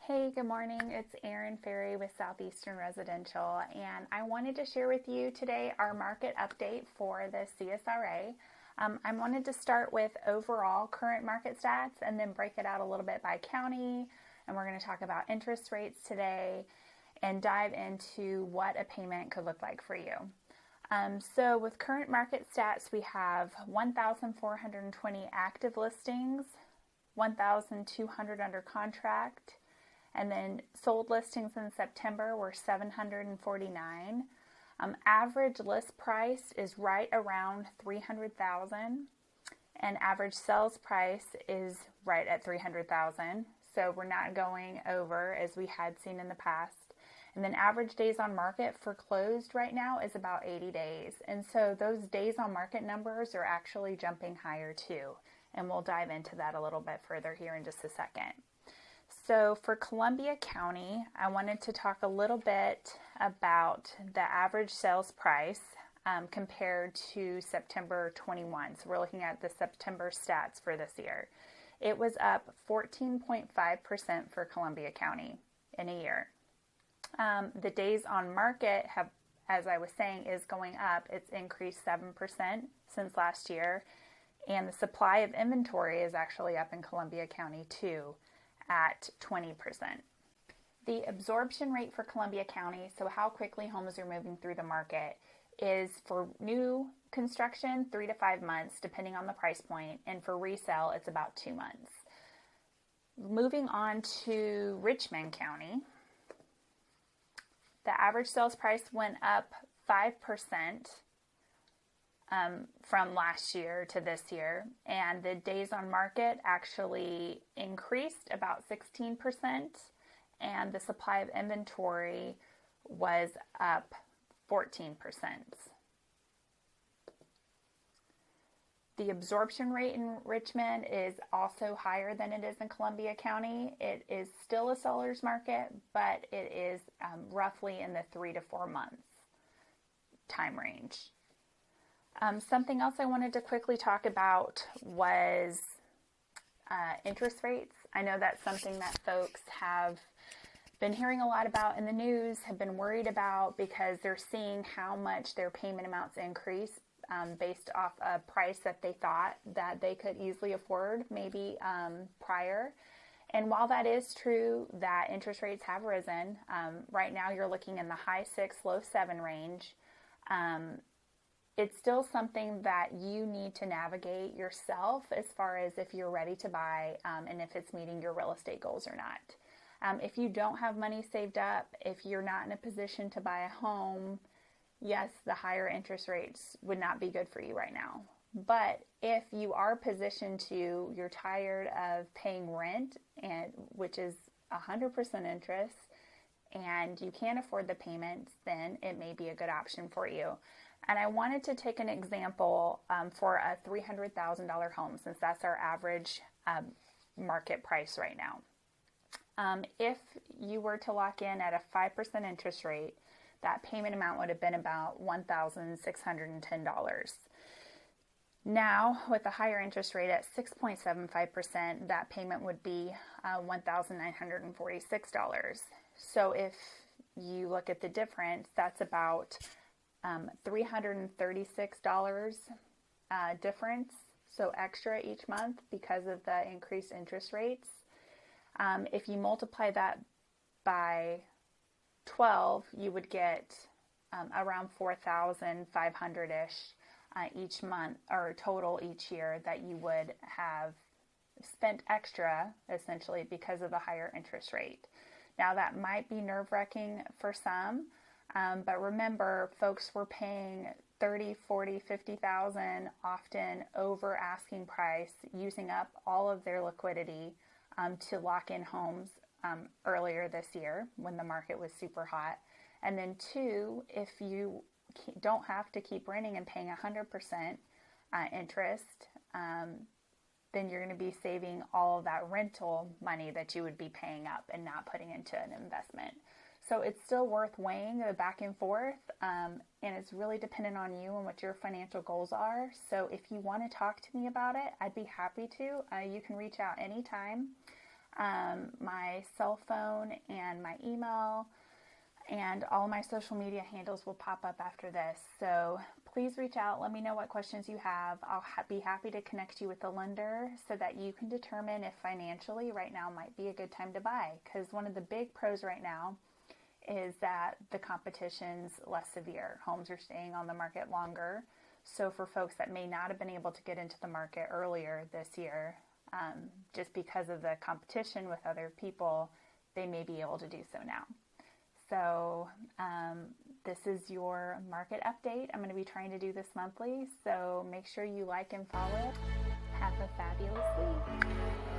Hey, good morning. It's Ehrin Fairey with Southeastern Residential, and I wanted to share with you today our market update for the CSRA. I wanted to start with overall current market stats and then break it out a little bit by county, and we're going to talk about interest rates today and dive into what a payment could look like for you. So with current market stats, we have 1,420 active listings, 1,200 under contract, and then sold listings in September were 749. Average list price is right around $300,000, and average sales price is right at $300,000. So we're not going over as we had seen in the past. And then average days on market for closed right now is about 80 days. And so those days on market numbers are actually jumping higher too. And we'll dive into that a little bit further here in just a second. So for Columbia County, I wanted to talk a little bit about the average sales price compared to September 21. So we're looking at the September stats for this year. It was up 14.5% for Columbia County in a year. The days on market have, as I was saying, is going up. It's increased 7% since last year. And the supply of inventory is actually up in Columbia County too, at 20%. The absorption rate for Columbia County, so how quickly homes are moving through the market, is for new construction 3 to 5 months depending on the price point, and for resale it's about 2 months. Moving on to Richmond County, the average sales price went up 5% from last year to this year, and the days on market actually increased about 16%, and the supply of inventory was up 14%. The absorption rate in Richmond is also higher than it is in Columbia County. It is still a seller's market, but it is roughly in the 3 to 4 months time range. Something else I wanted to quickly talk about was interest rates. I know that's something that folks have been hearing a lot about in the news, have been worried about because they're seeing how much their payment amounts increase based off a price that they thought that they could easily afford maybe prior. And while that is true that interest rates have risen, right now you're looking in the high 6, low 7 range. It's still something that you need to navigate yourself as far as if you're ready to buy and if it's meeting your real estate goals or not. If you don't have money saved up, if you're not in a position to buy a home, yes, the higher interest rates would not be good for you right now. But if you are positioned to, you're tired of paying rent, and which is 100% interest, and you can't afford the payments, then it may be a good option for you. And I wanted to take an example for a $300,000 home, since that's our average market price right now. If you were to lock in at a 5% interest rate, that payment amount would have been about $1,610. Now, with a higher interest rate at 6.75%, that payment would be $1,946. So if you look at the difference, that's about $336 difference, so extra each month because of the increased interest rates. If you multiply that by 12, you would get around $4,500-ish each month, or total each year, that you would have spent extra essentially because of the higher interest rate. Now that might be nerve-wracking for some, but remember, folks were paying $30,000, $40,000, $50,000 often over asking price, using up all of their liquidity to lock in homes earlier this year when the market was super hot. And then two, if you don't have to keep renting and paying 100% interest, then you're going to be saving all of that rental money that you would be paying up and not putting into an investment. So it's still worth weighing the back and forth, and it's really dependent on you and what your financial goals are. So if you want to talk to me about it, I'd be happy to. You can reach out anytime. My cell phone and my email and all my social media handles will pop up after this. So please reach out. Let me know what questions you have. I'll be happy to connect you with the lender so that you can determine if financially right now might be a good time to buy. Because one of the big pros right now is that the competition's less severe. Homes are staying on the market longer. So for folks that may not have been able to get into the market earlier this year, just because of the competition with other people, they may be able to do so now. So this is your market update. I'm going to be trying to do this monthly, so make sure you like and follow. Have a fabulous week.